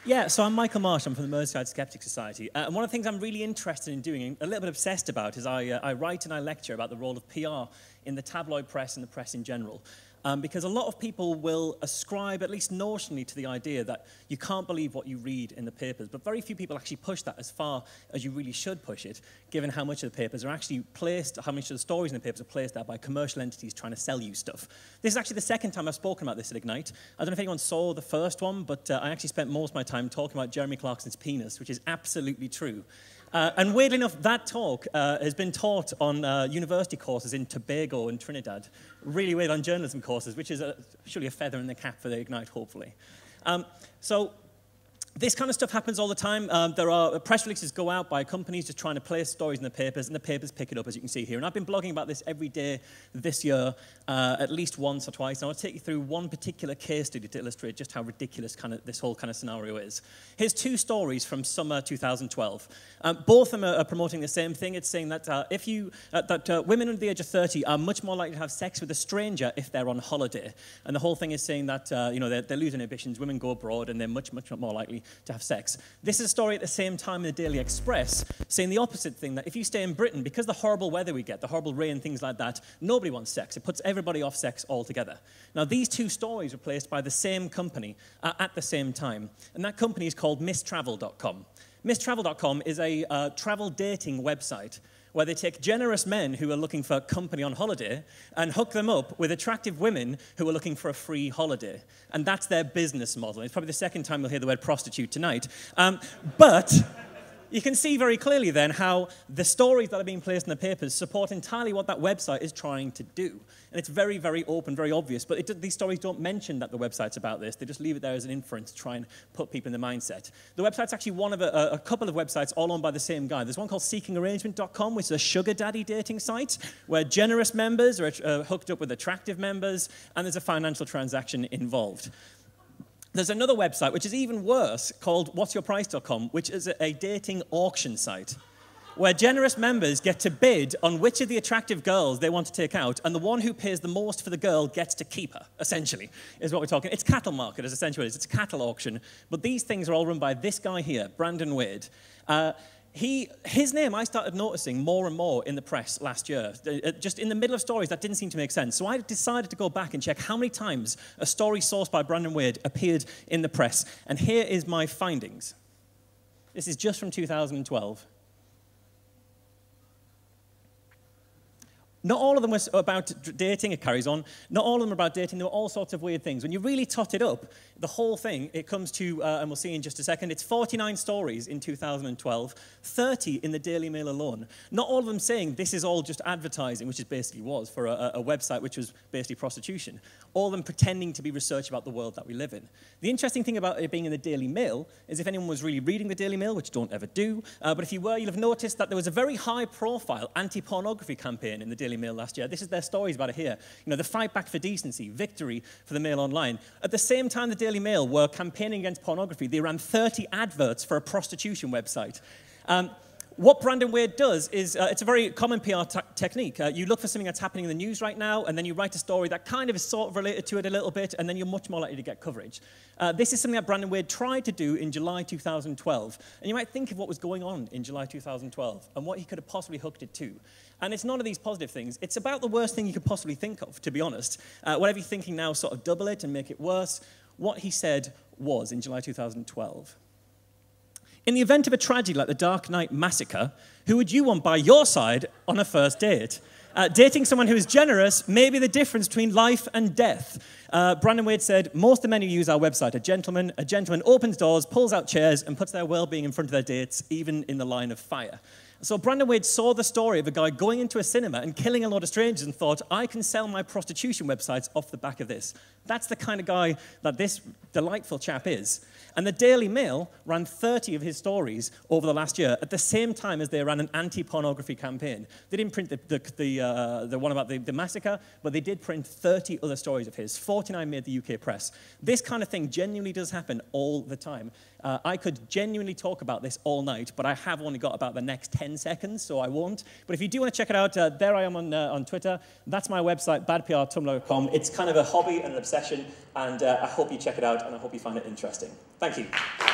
Yeah, so I'm Michael Marsh. I'm from the Merseyside Skeptic Society. And one of the things I'm really interested in doing, and a little bit obsessed about, is I write and I lecture about the role of PR in the tabloid press and the press in general. Because a lot of people will ascribe, at least notionally, to the idea that you can't believe what you read in the papers, but very few people actually push that as far as you really should push it, given how much of the papers are actually placed, how much of the stories in the papers are placed there by commercial entities trying to sell you stuff. This is actually the second time I've spoken about this at Ignite. I don't know if anyone saw the first one, but I actually spent most of my time talking about Jeremy Clarkson's penis, which is absolutely true. And weirdly enough, that talk has been taught on university courses in Tobago and Trinidad. Really weird on journalism courses, which is surely a feather in the cap for the Ignite, hopefully. So this kind of stuff happens all the time. There are press releases go out by companies just trying to place stories in the papers, and the papers pick it up, as you can see here. And I've been blogging about this every day this year, at least once or twice. And I'll take you through one particular case study to illustrate just how ridiculous this whole kind of scenario is. Here's two stories from summer 2012. Both of them are promoting the same thing. It's saying that women under the age of 30 are much more likely to have sex with a stranger if they're on holiday. And the whole thing is saying that they're losing inhibitions. Women go abroad, and they're much more likely to have sex. This is a story at the same time in the Daily Express saying the opposite thing, that if you stay in Britain, because the horrible weather we get, the horrible rain, things like that, nobody wants sex. It puts everybody off sex altogether. Now, these two stories were placed by the same company at the same time, and that company is called misstravel.com. Misstravel.com is a travel dating website where they take generous men who are looking for company on holiday and hook them up with attractive women who are looking for a free holiday. And that's their business model. It's probably the second time you'll hear the word prostitute tonight. But you can see very clearly then how the stories that are being placed in the papers support entirely what that website is trying to do. And it's very, very open, very obvious. But these stories don't mention that the website's about this. They just leave it there as an inference to try and put people in the mindset. The website's actually one of a couple of websites all owned by the same guy. There's one called seekingarrangement.com, which is a sugar daddy dating site where generous members are hooked up with attractive members, and there's a financial transaction involved. There's another website, which is even worse, called whatsyourprice.com, which is a dating auction site, where generous members get to bid on which of the attractive girls they want to take out, and the one who pays the most for the girl gets to keep her, essentially, is what we're talking. It's cattle market, is essentially what it is. It's a cattle auction. But these things are all run by this guy here, Brandon Wade. His name I started noticing more and more in the press last year. Just in the middle of stories that didn't seem to make sense. So I decided to go back and check how many times a story sourced by Brandon Wade appeared in the press. And here is my findings. This is just from 2012. Not all of them were about dating, it carries on. Not all of them were about dating, there were all sorts of weird things. When you really tot it up, the whole thing, it comes to, and we'll see in just a second, it's 49 stories in 2012, 30 in the Daily Mail alone. Not all of them saying this is all just advertising, which it basically was, for a website which was basically prostitution. All of them pretending to be research about the world that we live in. The interesting thing about it being in the Daily Mail is if anyone was really reading the Daily Mail, which don't ever do, but if you were, you'll have noticed that there was a very high-profile anti-pornography campaign in the Daily Mail last year. This is their stories about it here. You know, the fight back for decency, victory for the Mail Online. At the same time the Daily Mail were campaigning against pornography, they ran 30 adverts for a prostitution website. What Brandon Wade does is, it's a very common PR technique. You look for something that's happening in the news right now, and then you write a story that kind of is sort of related to it a little bit, and then you're much more likely to get coverage. This is something that Brandon Wade tried to do in July 2012. And you might think of what was going on in July 2012, and what he could have possibly hooked it to. And it's none of these positive things. It's about the worst thing you could possibly think of, to be honest. Whatever you're thinking now, sort of double it and make it worse. What he said was, in July 2012, in the event of a tragedy like the Dark Knight Massacre, who would you want by your side on a first date? Dating someone who is generous may be the difference between life and death. Brandon Wade said, most of the men who use our website are gentlemen. A gentleman opens doors, pulls out chairs, and puts their well-being in front of their dates, even in the line of fire. So Brandon Wade saw the story of a guy going into a cinema and killing a lot of strangers and thought, I can sell my prostitution websites off the back of this. That's the kind of guy that this delightful chap is. And the Daily Mail ran 30 of his stories over the last year at the same time as they ran an anti-pornography campaign. They didn't print the one about the massacre, but they did print 30 other stories of his. 49 made the UK press. This kind of thing genuinely does happen all the time. I could genuinely talk about this all night, but I have only got about the next 10 seconds, so I won't. But if you do want to check it out, there I am on Twitter. That's my website, badprtumblr.com. It's kind of a hobby and an obsession, and I hope you check it out, and I hope you find it interesting. Thank you.